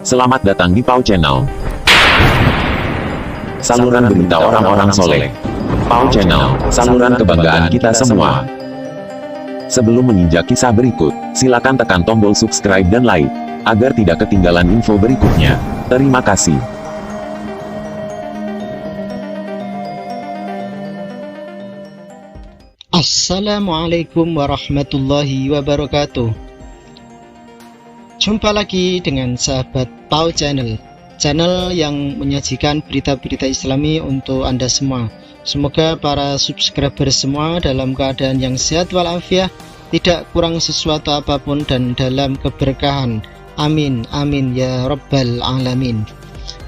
Selamat datang di Pau Channel, saluran berita orang-orang soleh. Pau Channel, saluran kebanggaan kita semua. Sebelum menginjak kisah berikut, silakan tekan tombol subscribe dan like, agar tidak ketinggalan info berikutnya. Terima kasih. Assalamualaikum warahmatullahi wabarakatuh. Jumpa lagi dengan sahabat Pau Channel, channel yang menyajikan berita-berita Islami untuk Anda semua. Semoga para subscriber semua dalam keadaan yang sehat walafiat, tidak kurang sesuatu apapun dan dalam keberkahan. Amin, amin ya rabbal alamin.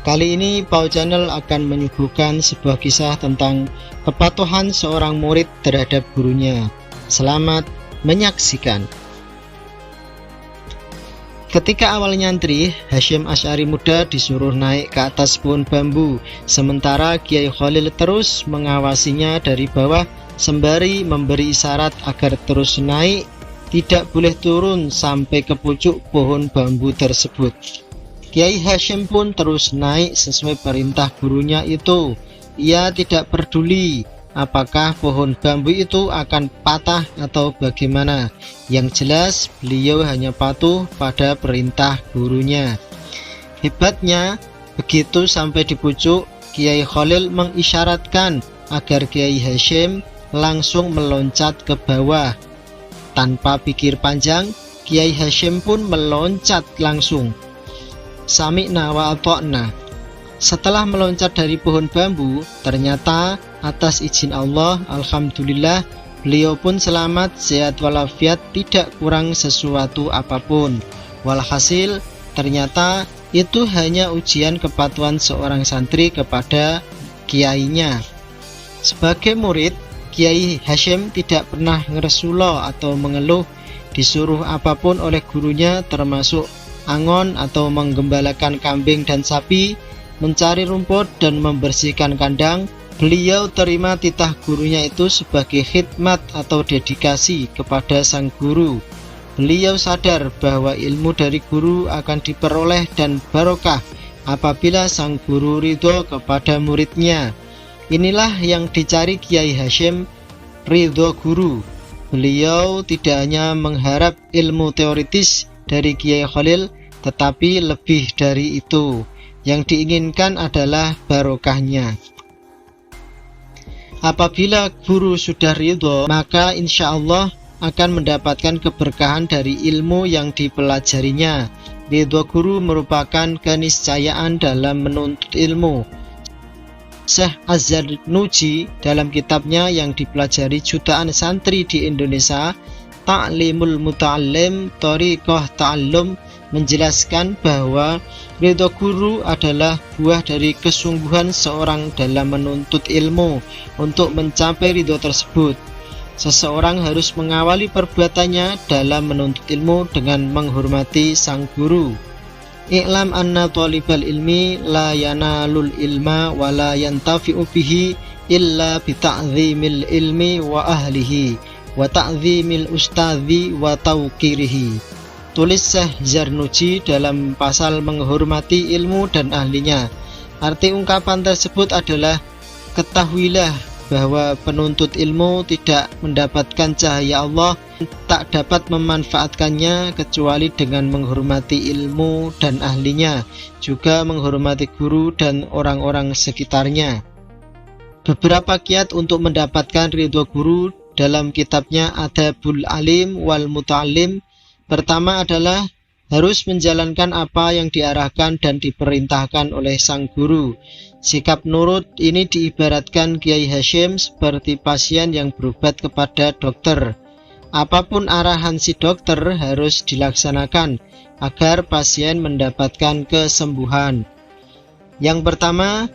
Kali ini Pau Channel akan menyuguhkan sebuah kisah tentang kepatuhan seorang murid terhadap gurunya. Selamat menyaksikan. Ketika awal nyantri, Hasyim Asy'ari muda disuruh naik ke atas pohon bambu, sementara Kiai Khalil terus mengawasinya dari bawah sembari memberi isyarat agar terus naik, tidak boleh turun sampai ke pucuk pohon bambu tersebut. Kiai Hasyim pun terus naik sesuai perintah gurunya itu. Ia tidak peduli apakah pohon bambu itu akan patah atau bagaimana. Yang jelas beliau hanya patuh pada perintah gurunya. Hebatnya, begitu sampai di pucuk, Kiai Khalil mengisyaratkan agar Kiai Hasyim langsung meloncat ke bawah. Tanpa pikir panjang, Kiai Hasyim pun meloncat langsung. Sami'na wa ata'na. Setelah meloncat dari pohon bambu, ternyata atas izin Allah, alhamdulillah, beliau pun selamat, sehat walafiat, tidak kurang sesuatu apapun. Walhasil, ternyata itu hanya ujian kepatuhan seorang santri kepada kiainya. Sebagai murid, Kiai Hasyim tidak pernah ngeresulo atau mengeluh disuruh apapun oleh gurunya, termasuk angon atau menggembalakan kambing dan sapi, mencari rumput dan membersihkan kandang. Beliau terima titah gurunya itu sebagai khidmat atau dedikasi kepada sang guru. Beliau sadar bahwa ilmu dari guru akan diperoleh dan barokah apabila sang guru ridho kepada muridnya. Inilah yang dicari Kiai Hasyim, ridho guru. Beliau tidak hanya mengharap ilmu teoritis dari Kiai Khalil, tetapi lebih dari itu. Yang diinginkan adalah barokahnya. Apabila guru sudah ridho, maka insya Allah akan mendapatkan keberkahan dari ilmu yang dipelajarinya. Ridho guru merupakan keniscayaan dalam menuntut ilmu. Syekh Az-Zarnuji dalam kitabnya yang dipelajari jutaan santri di Indonesia, Ta'limul Muta'allim Thariqah Ta'allum, menjelaskan bahwa ridho guru adalah buah dari kesungguhan seorang dalam menuntut ilmu. Untuk mencapai ridho tersebut, seseorang harus mengawali perbuatannya dalam menuntut ilmu dengan menghormati sang guru. I'lam anna talibal ilmi la yanalul ilma wa la yantafi'u bihi illa bi ta'zimil ilmi wa ahlihi wa ta'zimil ustadzi wa tauqirihi. Tulis Syekh Zarnuji dalam pasal menghormati ilmu dan ahlinya. Arti ungkapan tersebut adalah, ketahuilah bahwa penuntut ilmu tidak mendapatkan cahaya Allah, tak dapat memanfaatkannya kecuali dengan menghormati ilmu dan ahlinya, juga menghormati guru dan orang-orang sekitarnya. Beberapa kiat untuk mendapatkan ridho guru dalam kitabnya Adabul Alim wal Muta'allim. Pertama adalah harus menjalankan apa yang diarahkan dan diperintahkan oleh sang guru. Sikap nurut ini diibaratkan Kiai Hasyim seperti pasien yang berobat kepada dokter. Apapun arahan si dokter harus dilaksanakan agar pasien mendapatkan kesembuhan. Yang pertama,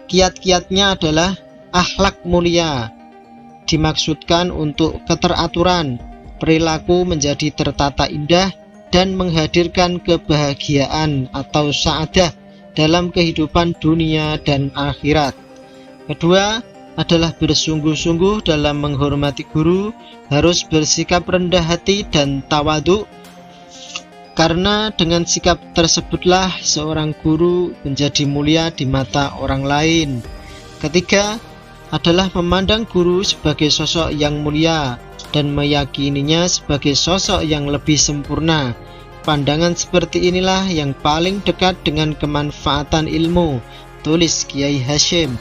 kiat-kiatnya adalah akhlak mulia. Dimaksudkan untuk keteraturan, perilaku menjadi tertata indah dan menghadirkan kebahagiaan atau sa'adah dalam kehidupan dunia dan akhirat. Kedua adalah bersungguh-sungguh dalam menghormati guru, harus bersikap rendah hati dan tawadhu. Karena dengan sikap tersebutlah seorang guru menjadi mulia di mata orang lain. Ketiga adalah memandang guru sebagai sosok yang mulia dan meyakininya sebagai sosok yang lebih sempurna. Pandangan seperti inilah yang paling dekat dengan kemanfaatan ilmu, tulis Kiai Hasyim.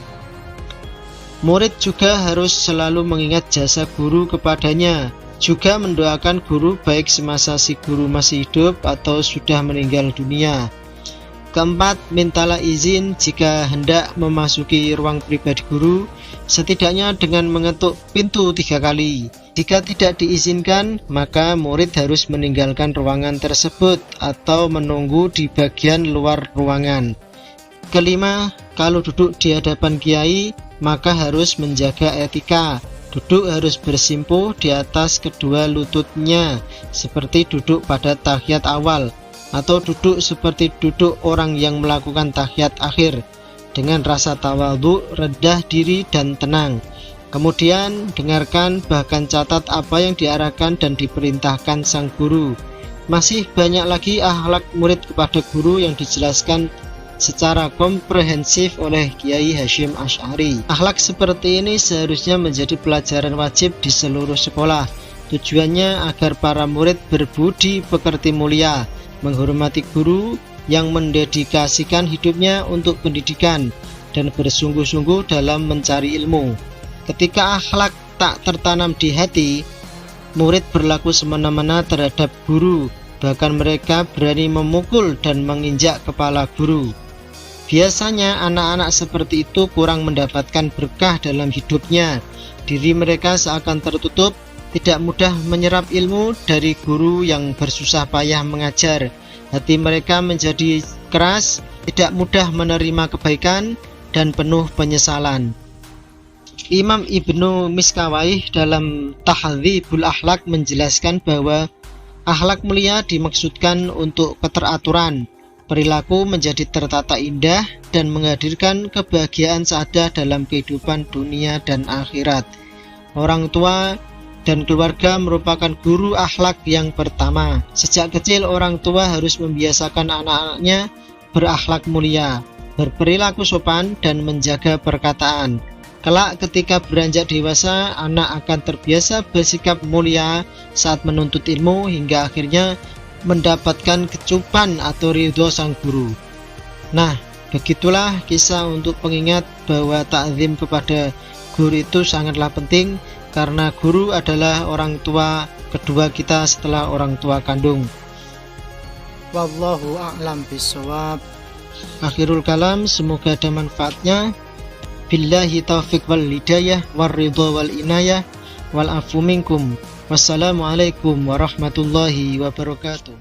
Murid juga harus selalu mengingat jasa guru kepadanya, juga mendoakan guru baik semasa si guru masih hidup atau sudah meninggal dunia. Keempat, mintalah izin jika hendak memasuki ruang pribadi guru, setidaknya dengan mengetuk pintu 3 kali. Jika tidak diizinkan, maka murid harus meninggalkan ruangan tersebut atau menunggu di bagian luar ruangan. Kelima, kalau duduk di hadapan kiai, maka harus menjaga etika. Duduk harus bersimpuh di atas kedua lututnya, seperti duduk pada tahiyat awal, atau duduk seperti duduk orang yang melakukan tahiyat akhir, dengan rasa tawadhu, rendah diri dan tenang. Kemudian dengarkan bahkan catat apa yang diarahkan dan diperintahkan sang guru. Masih banyak lagi akhlak murid kepada guru yang dijelaskan secara komprehensif oleh Kiai Hasyim Asy'ari. Akhlak seperti ini seharusnya menjadi pelajaran wajib di seluruh sekolah. Tujuannya agar para murid berbudi pekerti mulia, menghormati guru yang mendedikasikan hidupnya untuk pendidikan dan bersungguh-sungguh dalam mencari ilmu. Ketika akhlak tak tertanam di hati, murid berlaku semena-mena terhadap guru, bahkan mereka berani memukul dan menginjak kepala guru. Biasanya anak-anak seperti itu kurang mendapatkan berkah dalam hidupnya. Diri mereka seakan tertutup, tidak mudah menyerap ilmu dari guru yang bersusah payah mengajar. Hati mereka menjadi keras, tidak mudah menerima kebaikan, dan penuh penyesalan. Imam Ibnu Miskawayh dalam Tahdzibul Akhlak menjelaskan bahwa akhlak mulia dimaksudkan untuk keteraturan, perilaku menjadi tertata indah dan menghadirkan kebahagiaan saadah dalam kehidupan dunia dan akhirat. Orang tua dan keluarga merupakan guru akhlak yang pertama. Sejak kecil orang tua harus membiasakan anak-anaknya berakhlak mulia, berperilaku sopan dan menjaga perkataan. Kelak ketika beranjak dewasa, anak akan terbiasa bersikap mulia saat menuntut ilmu hingga akhirnya mendapatkan kecupan atau ridho sang guru. Nah, begitulah kisah untuk pengingat bahwa takzim kepada guru itu sangatlah penting, karena guru adalah orang tua kedua kita setelah orang tua kandung. Wallahu a'lam bishawab. Akhirul kalam, semoga ada manfaatnya. Billahi taufiq wal hidayah war ridha wal inayah wal afu minkum. Wassalamualaikum warahmatullahi wabarakatuh.